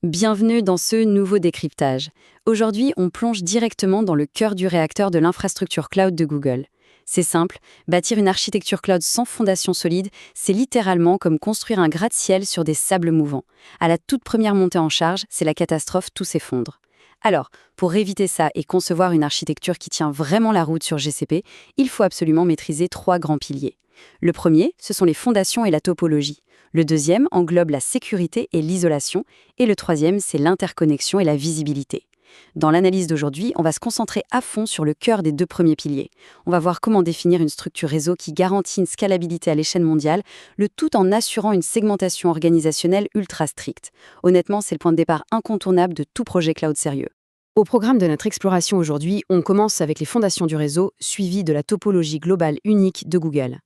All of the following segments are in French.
Bienvenue dans ce nouveau décryptage. Aujourd'hui, on plonge directement dans le cœur du réacteur de l'infrastructure cloud de Google. C'est simple, bâtir une architecture cloud sans fondation solide, c'est littéralement comme construire un gratte-ciel sur des sables mouvants. À la toute première montée en charge, c'est la catastrophe, tout s'effondre. Alors, pour éviter ça et concevoir une architecture qui tient vraiment la route sur GCP, il faut absolument maîtriser trois grands piliers. Le premier, ce sont les fondations et la topologie. Le deuxième englobe la sécurité et l'isolation. Et le troisième, c'est l'interconnexion et la visibilité. Dans l'analyse d'aujourd'hui, on va se concentrer à fond sur le cœur des deux premiers piliers. On va voir comment définir une structure réseau qui garantit une scalabilité à l'échelle mondiale, le tout en assurant une segmentation organisationnelle ultra stricte. Honnêtement, c'est le point de départ incontournable de tout projet cloud sérieux. Au programme de notre exploration aujourd'hui, on commence avec les fondations du réseau, suivies de la topologie globale unique de Google.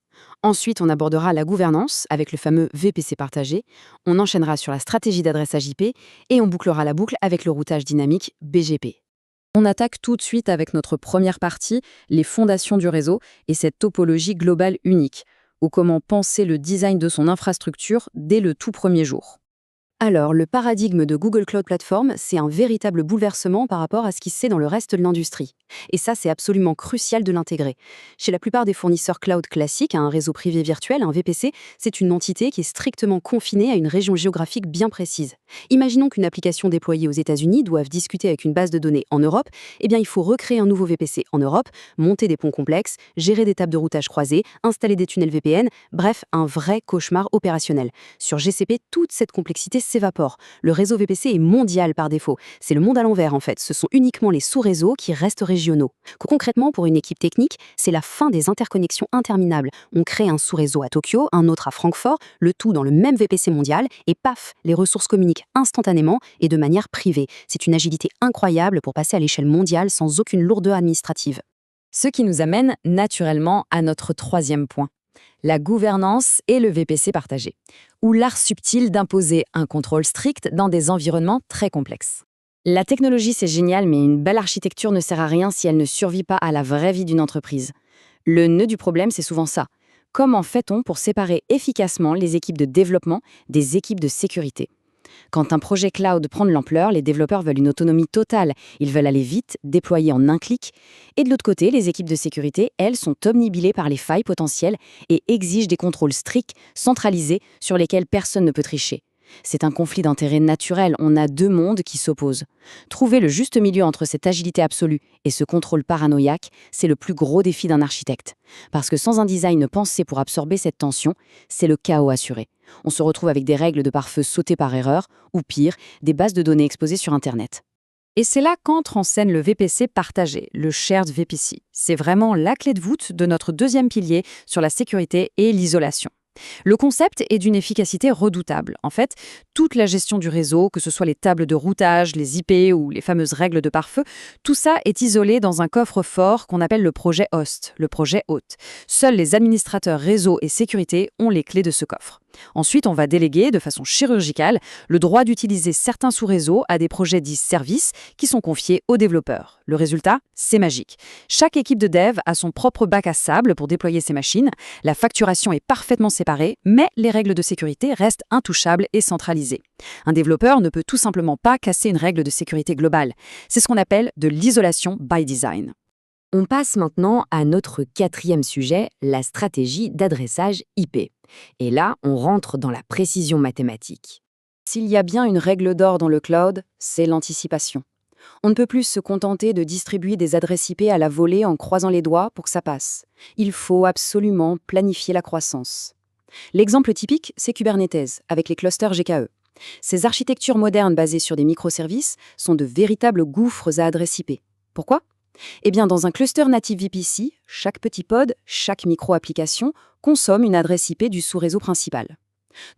Ensuite, on abordera la gouvernance avec le fameux VPC partagé, on enchaînera sur la stratégie d'adressage IP et on bouclera la boucle avec le routage dynamique BGP. On attaque tout de suite avec notre première partie, les fondations du réseau et cette topologie globale unique, ou comment penser le design de son infrastructure dès le tout premier jour. Alors, le paradigme de Google Cloud Platform, c'est un véritable bouleversement par rapport à ce qui se sait dans le reste de l'industrie. Et ça, c'est absolument crucial de l'intégrer. Chez la plupart des fournisseurs cloud classiques, un réseau privé virtuel, un VPC, c'est une entité qui est strictement confinée à une région géographique bien précise. Imaginons qu'une application déployée aux États-Unis doive discuter avec une base de données en Europe, eh bien il faut recréer un nouveau VPC en Europe, monter des ponts complexes, gérer des tables de routage croisées, installer des tunnels VPN, bref, un vrai cauchemar opérationnel. Sur GCP, toute cette complexité s'évapore. Le réseau VPC est mondial par défaut. C'est le monde à l'envers en fait. Ce sont uniquement les sous-réseaux qui restent régionaux. Concrètement, pour une équipe technique, c'est la fin des interconnexions interminables. On crée un sous-réseau à Tokyo, un autre à Francfort, le tout dans le même VPC mondial, et paf, les ressources communiquent instantanément et de manière privée. C'est une agilité incroyable pour passer à l'échelle mondiale sans aucune lourdeur administrative. Ce qui nous amène naturellement à notre troisième point. La gouvernance et le VPC partagé, ou l'art subtil d'imposer un contrôle strict dans des environnements très complexes. La technologie, c'est génial, mais une belle architecture ne sert à rien si elle ne survit pas à la vraie vie d'une entreprise. Le nœud du problème, c'est souvent ça. Comment fait-on pour séparer efficacement les équipes de développement des équipes de sécurité ? Quand un projet cloud prend de l'ampleur, les développeurs veulent une autonomie totale. Ils veulent aller vite, déployer en un clic. Et de l'autre côté, les équipes de sécurité, elles, sont obnubilées par les failles potentielles et exigent des contrôles stricts, centralisés, sur lesquels personne ne peut tricher. C'est un conflit d'intérêts naturel, on a deux mondes qui s'opposent. Trouver le juste milieu entre cette agilité absolue et ce contrôle paranoïaque, c'est le plus gros défi d'un architecte. Parce que sans un design pensé pour absorber cette tension, c'est le chaos assuré. On se retrouve avec des règles de pare-feu sautées par erreur, ou pire, des bases de données exposées sur Internet. Et c'est là qu'entre en scène le VPC partagé, le Shared VPC. C'est vraiment la clé de voûte de notre deuxième pilier sur la sécurité et l'isolation. Le concept est d'une efficacité redoutable. En fait, toute la gestion du réseau, que ce soit les tables de routage, les IP ou les fameuses règles de pare-feu, tout ça est isolé dans un coffre-fort qu'on appelle le projet host, le projet hôte. Seuls les administrateurs réseau et sécurité ont les clés de ce coffre. Ensuite, on va déléguer de façon chirurgicale le droit d'utiliser certains sous-réseaux à des projets dits services qui sont confiés aux développeurs. Le résultat, c'est magique. Chaque équipe de dev a son propre bac à sable pour déployer ses machines. La facturation est parfaitement séparée, mais les règles de sécurité restent intouchables et centralisées. Un développeur ne peut tout simplement pas casser une règle de sécurité globale. C'est ce qu'on appelle de l'isolation by design. On passe maintenant à notre quatrième sujet, la stratégie d'adressage IP. Et là, on rentre dans la précision mathématique. S'il y a bien une règle d'or dans le cloud, c'est l'anticipation. On ne peut plus se contenter de distribuer des adresses IP à la volée en croisant les doigts pour que ça passe. Il faut absolument planifier la croissance. L'exemple typique, c'est Kubernetes, avec les clusters GKE. Ces architectures modernes basées sur des microservices sont de véritables gouffres à adresses IP. Pourquoi ? Eh bien, dans un cluster native VPC, chaque petit pod, chaque micro-application consomme une adresse IP du sous-réseau principal.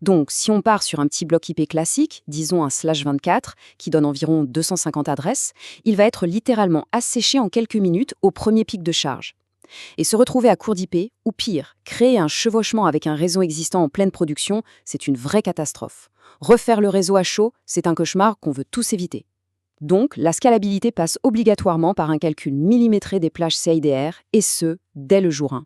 Donc, si on part sur un petit bloc IP classique, disons un /24, qui donne environ 250 adresses, il va être littéralement asséché en quelques minutes au premier pic de charge. Et se retrouver à court d'IP, ou pire, créer un chevauchement avec un réseau existant en pleine production, c'est une vraie catastrophe. Refaire le réseau à chaud, c'est un cauchemar qu'on veut tous éviter. Donc, la scalabilité passe obligatoirement par un calcul millimétré des plages CIDR, et ce, dès le jour 1.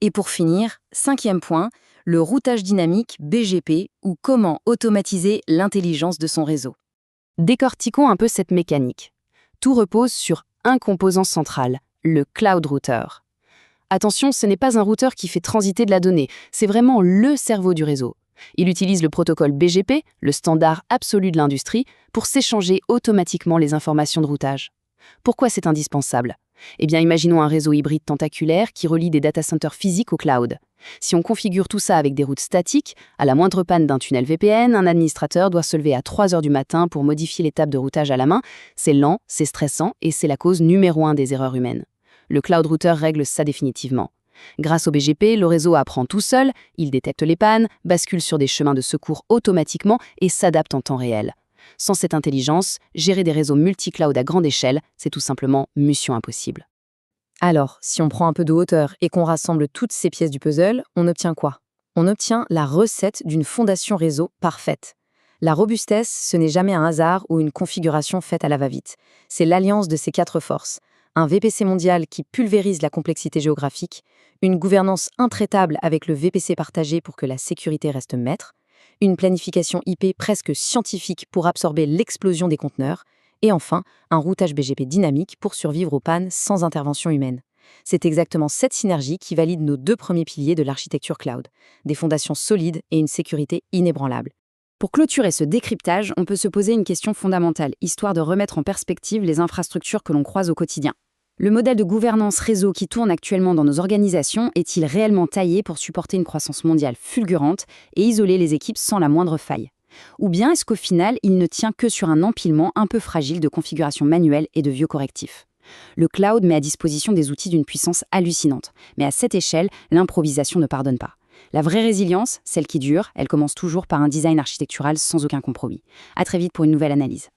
Et pour finir, cinquième point, le routage dynamique BGP ou comment automatiser l'intelligence de son réseau. Décortiquons un peu cette mécanique. Tout repose sur un composant central, le cloud router. Attention, ce n'est pas un routeur qui fait transiter de la donnée, c'est vraiment le cerveau du réseau. Il utilise le protocole BGP, le standard absolu de l'industrie, pour s'échanger automatiquement les informations de routage. Pourquoi c'est indispensable? Eh bien, imaginons un réseau hybride tentaculaire qui relie des data centers physiques au cloud. Si on configure tout ça avec des routes statiques, à la moindre panne d'un tunnel VPN, un administrateur doit se lever à 3 heures du matin pour modifier l'étape de routage à la main. C'est lent, c'est stressant et c'est la cause numéro 1 des erreurs humaines. Le cloud router règle ça définitivement. Grâce au BGP, le réseau apprend tout seul, il détecte les pannes, bascule sur des chemins de secours automatiquement et s'adapte en temps réel. Sans cette intelligence, gérer des réseaux multi-cloud à grande échelle, c'est tout simplement mission impossible. Alors, si on prend un peu de hauteur et qu'on rassemble toutes ces pièces du puzzle, on obtient quoi? On obtient la recette d'une fondation réseau parfaite. La robustesse, ce n'est jamais un hasard ou une configuration faite à la va-vite. C'est l'alliance de ces 4 forces. Un VPC mondial qui pulvérise la complexité géographique, une gouvernance intraitable avec le VPC partagé pour que la sécurité reste maître, une planification IP presque scientifique pour absorber l'explosion des conteneurs, et enfin, un routage BGP dynamique pour survivre aux pannes sans intervention humaine. C'est exactement cette synergie qui valide nos 2 premiers piliers de l'architecture cloud, des fondations solides et une sécurité inébranlable. Pour clôturer ce décryptage, on peut se poser une question fondamentale, histoire de remettre en perspective les infrastructures que l'on croise au quotidien. Le modèle de gouvernance réseau qui tourne actuellement dans nos organisations est-il réellement taillé pour supporter une croissance mondiale fulgurante et isoler les équipes sans la moindre faille? Ou bien est-ce qu'au final, il ne tient que sur un empilement un peu fragile de configuration manuelle et de vieux correctifs? Le cloud met à disposition des outils d'une puissance hallucinante, mais à cette échelle, l'improvisation ne pardonne pas. La vraie résilience, celle qui dure, elle commence toujours par un design architectural sans aucun compromis. À très vite pour une nouvelle analyse.